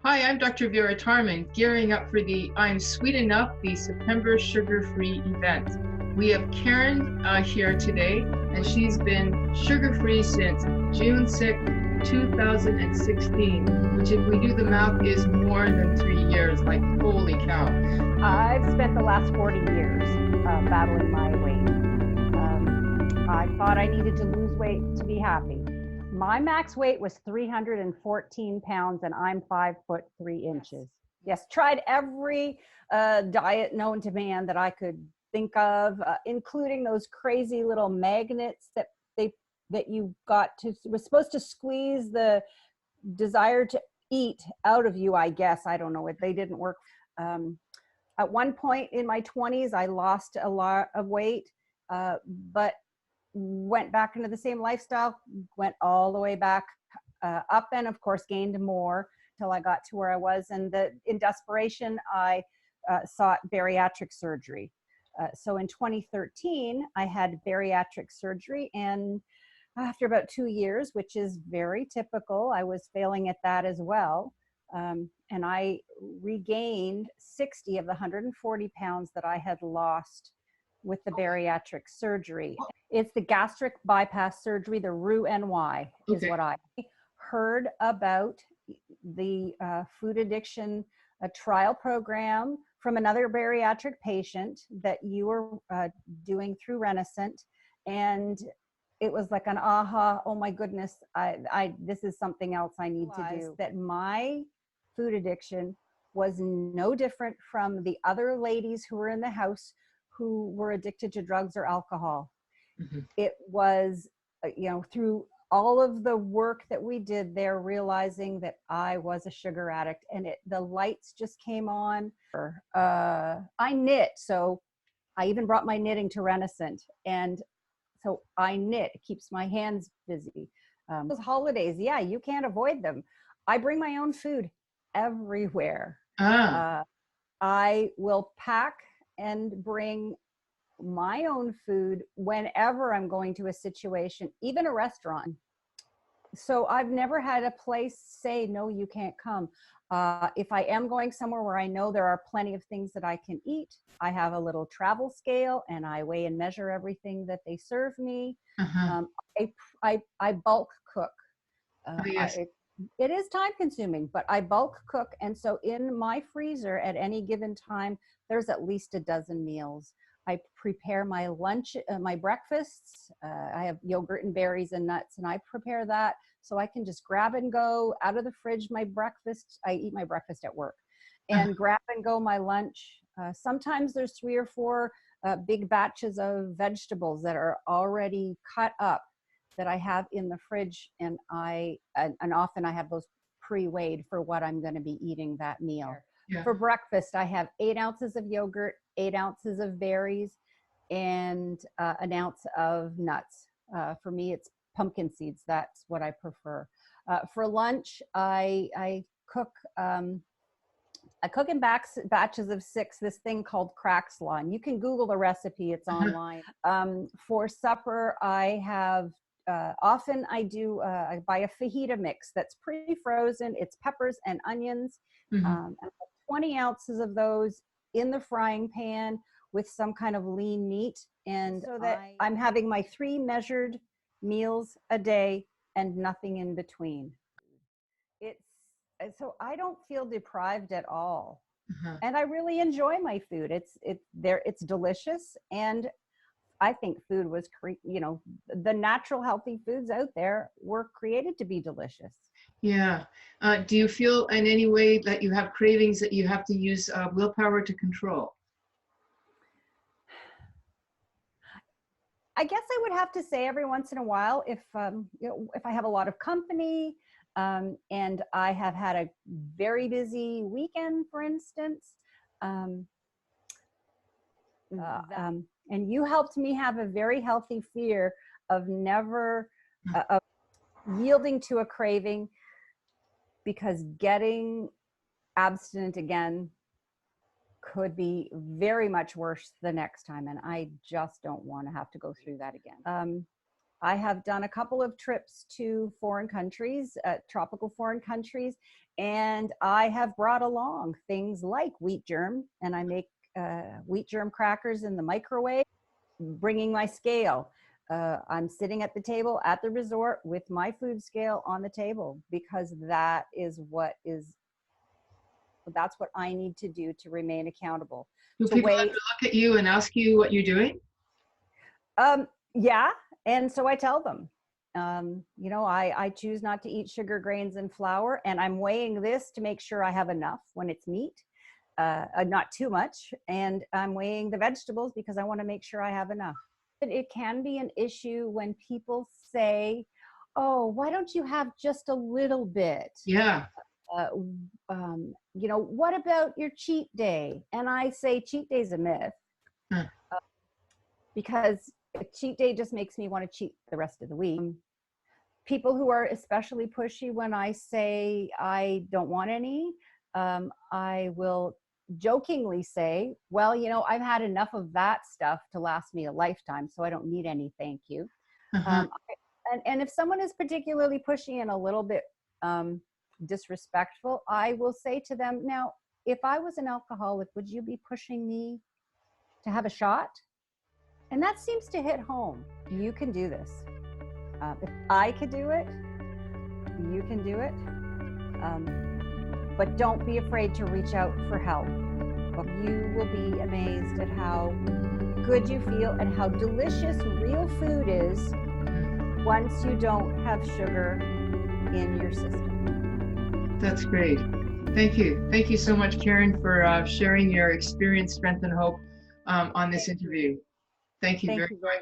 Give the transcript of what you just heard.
Hi, I'm Dr. Vera Tarman, gearing up for the I'm Sweet Enough, the September sugar-free event. We have Karen here today, and she's been sugar-free since June 6, 2016, which if we do the math is more than 3 years, like holy cow. I've spent the last 40 years battling my weight. I thought I needed to lose weight to be happy. My max weight was 314 pounds and I'm 5'3". Yes, tried every diet known to man that I could think of, including those crazy little magnets that you was supposed to squeeze the desire to eat out of you, I guess. I don't know, they didn't work. At one point in my 20s, I lost a lot of weight, but went back into the same lifestyle, went all the way back up, and of course gained more till I got to where I was. And in desperation, I sought bariatric surgery. So in 2013, I had bariatric surgery, and after about 2 years, which is very typical, I was failing at that as well. And I regained 60 of the 140 pounds that I had lost with the bariatric surgery. It's the gastric bypass surgery, the RU-NY is what I heard about. The food addiction trial program from another bariatric patient that you were doing through Renaissance. And it was like an aha, oh my goodness, this is something else I need to do. That my food addiction was no different from the other ladies who were in the house who were addicted to drugs or alcohol. Mm-hmm. It was, through all of the work that we did there, realizing that I was a sugar addict, and the lights just came on. I knit, so I even brought my knitting to Renaissance, and so I knit. It keeps my hands busy. Those holidays, yeah, you can't avoid them. I bring my own food everywhere. I will pack and bring my own food whenever I'm going to a situation, even a restaurant. So I've never had a place say, no, you can't come. If I am going somewhere where I know there are plenty of things that I can eat, I have a little travel scale and I weigh and measure everything that they serve me. Uh-huh. I bulk cook. Yes. It is time consuming, but I bulk cook. And so in my freezer at any given time, there's at least a dozen meals. I prepare my lunch, my breakfasts. I have yogurt and berries and nuts, and I prepare that so I can just grab and go out of the fridge my breakfast. I eat my breakfast at work and grab and go my lunch. Sometimes there's 3 or 4 big batches of vegetables that are already cut up that I have in the fridge, and often I have those pre-weighed for what I'm going to be eating that meal. Yeah. For breakfast, I have 8 ounces of yogurt, 8 ounces of berries, and an ounce of nuts. For me, it's pumpkin seeds. That's what I prefer. For lunch, I cook. I cook in batches of 6, this thing called crack slaw. And you can Google the recipe, it's online. For supper, I have, often I buy a fajita mix that's pre-frozen. It's peppers and onions. Mm-hmm. And 20 ounces of those in the frying pan with some kind of lean meat. And so that I'm having my 3 measured meals a day and nothing in between. So I don't feel deprived at all. Uh-huh. And I really enjoy my food. It's delicious. And I think food was, the natural healthy foods out there were created to be delicious. Yeah. Do you feel in any way that you have cravings that you have to use willpower to control? I guess I would have to say every once in a while, if I have a lot of company, and I have had a very busy weekend, for instance, and you helped me have a very healthy fear of never of yielding to a craving, because getting abstinent again could be very much worse the next time, and I just don't want to have to go through that again. I have done a couple of trips to foreign countries, tropical foreign countries, and I have brought along things like wheat germ, and I make wheat germ crackers in the microwave, bringing my scale. I'm sitting at the table at the resort with my food scale on the table, because that's what I need to do to remain accountable. Do To people weigh, ever look at you and ask you what you're doing? yeah, and so I tell them, I choose not to eat sugar, grains, and flour, and I'm weighing this to make sure I have enough when it's meat, not too much, and I'm weighing the vegetables because I want to make sure I have enough. It can be an issue when people say, "Oh, why don't you have just a little bit?" Yeah. Uh, what about your cheat day? And I say cheat day is a myth, Huh. because a cheat day just makes me want to cheat the rest of the week. People who are especially pushy when I say I don't want any, I will jokingly say, well, I've had enough of that stuff to last me a lifetime, so I don't need any, thank you. Uh-huh. And if someone is particularly pushy and a little bit disrespectful, I will say to them, now, if I was an alcoholic, would you be pushing me to have a shot? And that seems to hit home. You can do this. If I could do it, you can do it. But don't be afraid to reach out for help. You will be amazed at how good you feel and how delicious real food is once you don't have sugar in your system. That's great. Thank you. Thank you so much, Karen, for sharing your experience, strength, and hope on this interview. Thank you very much.